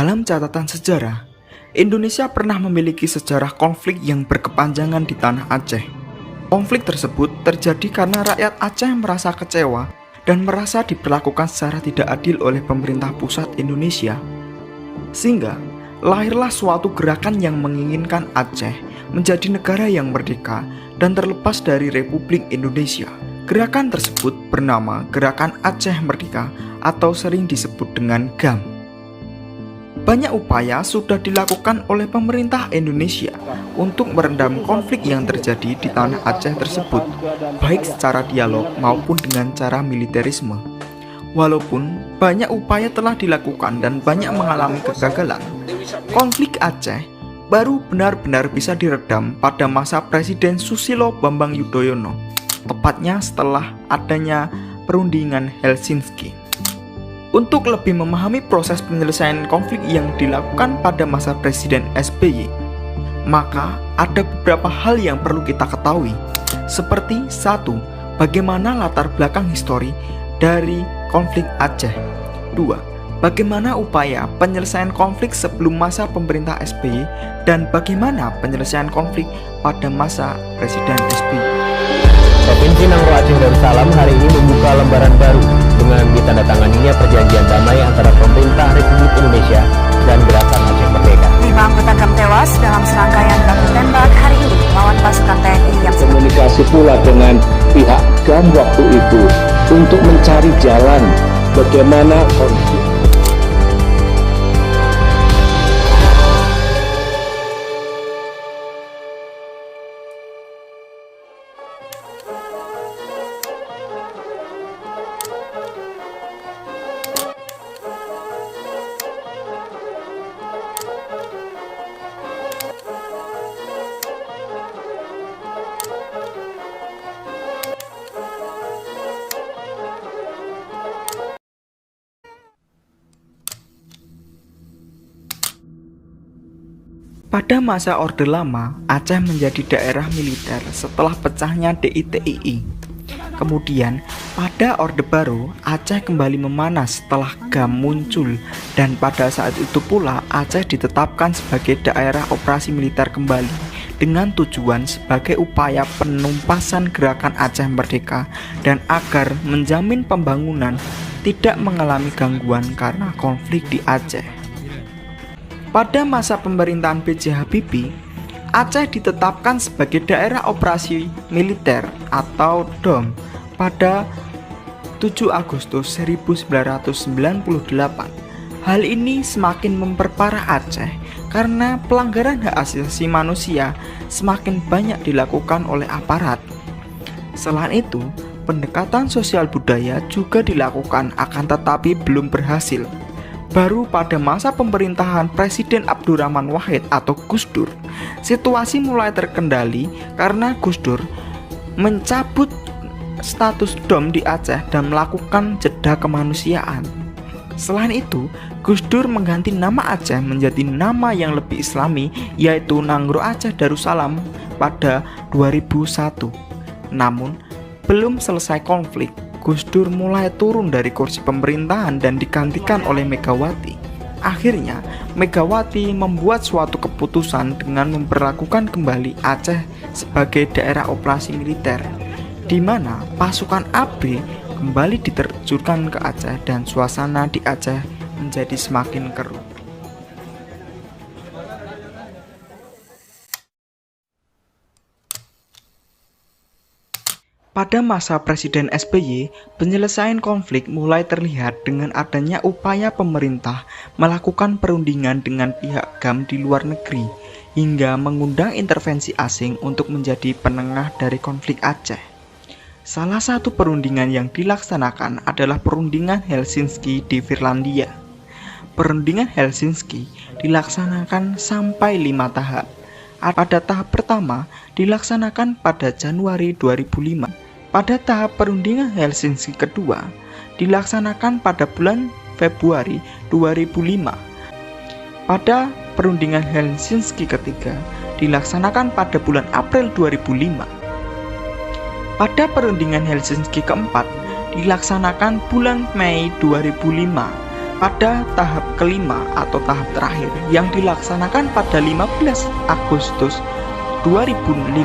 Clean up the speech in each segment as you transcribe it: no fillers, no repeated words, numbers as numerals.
Dalam catatan sejarah, Indonesia pernah memiliki sejarah konflik yang berkepanjangan di tanah Aceh. Konflik tersebut terjadi karena rakyat Aceh merasa kecewa dan merasa diperlakukan secara tidak adil oleh pemerintah pusat Indonesia. Sehingga lahirlah suatu gerakan yang menginginkan Aceh menjadi negara yang merdeka dan terlepas dari Republik Indonesia. Gerakan tersebut bernama Gerakan Aceh Merdeka atau sering disebut dengan GAM. Banyak upaya sudah dilakukan oleh pemerintah Indonesia untuk meredam konflik yang terjadi di tanah Aceh tersebut, baik secara dialog maupun dengan cara militerisme. Walaupun banyak upaya telah dilakukan dan banyak mengalami kegagalan, konflik Aceh baru benar-benar bisa diredam pada masa Presiden Susilo Bambang Yudhoyono, tepatnya setelah adanya perundingan Helsinki. Untuk lebih memahami proses penyelesaian konflik yang dilakukan pada masa Presiden SBY, maka ada beberapa hal yang perlu kita ketahui, seperti 1. Bagaimana latar belakang histori dari konflik Aceh. 2. Bagaimana upaya penyelesaian konflik sebelum masa pemerintah SBY dan bagaimana penyelesaian konflik pada masa Presiden SBY. Provinsi Nangro Aceh Darussalam hari ini membuka lembaran baru dengan ditandatanganinya perjanjian damai antara pemerintah Republik Indonesia dan Gerakan Aceh Merdeka. 5 anggota GAM tewas dalam serangkaian baku tembak hari ini melawan pasukan TNI yang komunikasi pula dengan pihak GAM waktu itu untuk mencari jalan bagaimana konflik. Pada masa Orde Lama, Aceh menjadi daerah militer setelah pecahnya DITII. Kemudian, pada Orde Baru, Aceh kembali memanas setelah GAM muncul dan pada saat itu pula Aceh ditetapkan sebagai daerah operasi militer kembali dengan tujuan sebagai upaya penumpasan Gerakan Aceh Merdeka dan agar menjamin pembangunan tidak mengalami gangguan karena konflik di Aceh. Pada masa pemerintahan B.J. Habibie, Aceh ditetapkan sebagai daerah operasi militer atau DOM pada 7 Agustus 1998. Hal ini semakin memperparah Aceh karena pelanggaran hak asasi manusia semakin banyak dilakukan oleh aparat. Selain itu, pendekatan sosial budaya juga dilakukan akan tetapi belum berhasil. Baru pada masa pemerintahan Presiden Abdurrahman Wahid atau Gus Dur, situasi mulai terkendali karena Gus Dur mencabut status DOM di Aceh dan melakukan jeda kemanusiaan. Selain itu, Gus Dur mengganti nama Aceh menjadi nama yang lebih islami, yaitu Nangro Aceh Darussalam pada 2001. Namun, belum selesai konflik, Gus Dur mulai turun dari kursi pemerintahan dan digantikan oleh Megawati. Akhirnya, Megawati membuat suatu keputusan dengan memperlakukan kembali Aceh sebagai daerah operasi militer, di mana pasukan ABRI kembali diterjunkan ke Aceh dan suasana di Aceh menjadi semakin keruh. Pada masa Presiden SBY, penyelesaian konflik mulai terlihat dengan adanya upaya pemerintah melakukan perundingan dengan pihak GAM di luar negeri, hingga mengundang intervensi asing untuk menjadi penengah dari konflik Aceh. Salah satu perundingan yang dilaksanakan adalah perundingan Helsinki di Finlandia. Perundingan Helsinki dilaksanakan sampai 5 tahap. Pada tahap pertama dilaksanakan pada Januari 2005. Pada tahap perundingan Helsinki kedua dilaksanakan pada bulan Februari 2005. Pada perundingan Helsinki ketiga dilaksanakan pada bulan April 2005. Pada perundingan Helsinki keempat dilaksanakan bulan Mei 2005. Pada tahap kelima atau tahap terakhir yang dilaksanakan pada 15 Agustus 2005,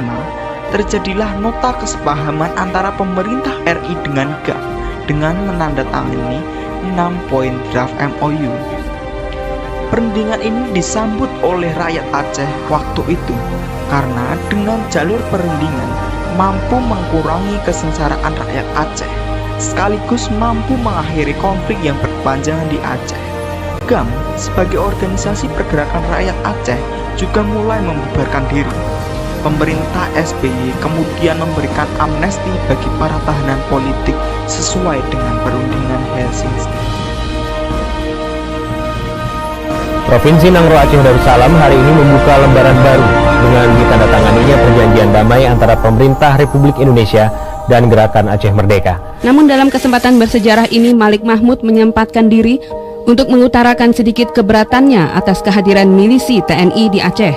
terjadilah nota kesepahaman antara pemerintah RI dengan GAM dengan menandatangani 6 poin draft MOU. Perundingan ini disambut oleh rakyat Aceh waktu itu karena dengan jalur perundingan mampu mengurangi kesengsaraan rakyat Aceh, sekaligus mampu mengakhiri konflik yang berkepanjangan di Aceh. GAM sebagai organisasi pergerakan rakyat Aceh juga mulai membubarkan diri. Pemerintah SBY kemudian memberikan amnesti bagi para tahanan politik sesuai dengan perundingan Helsinki. Provinsi Nangro Aceh Darussalam hari ini membuka lembaran baru dengan ditandatanganinya perjanjian damai antara pemerintah Republik Indonesia dan Gerakan Aceh Merdeka. Namun dalam kesempatan bersejarah ini Malik Mahmud menyempatkan diri untuk mengutarakan sedikit keberatannya atas kehadiran milisi TNI di Aceh.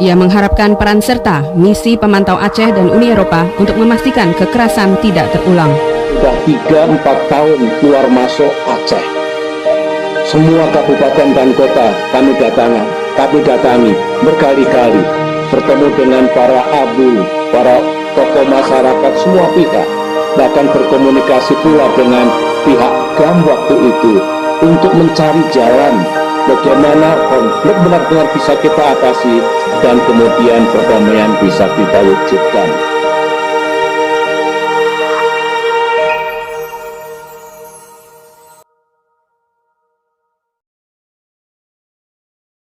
Ia mengharapkan peran serta misi pemantau Aceh dan Uni Eropa untuk memastikan kekerasan tidak terulang. Sudah 3-4 tahun keluar masuk Aceh. Semua kabupaten dan kota kami datangi berkali-kali, bertemu dengan para abu, para tokoh masyarakat, semua pihak, bahkan berkomunikasi pula dengan pihak GAM waktu itu untuk mencari jalan bagaimana konflik benar-benar bisa kita atasi dan kemudian perdamaian bisa kita wujudkan.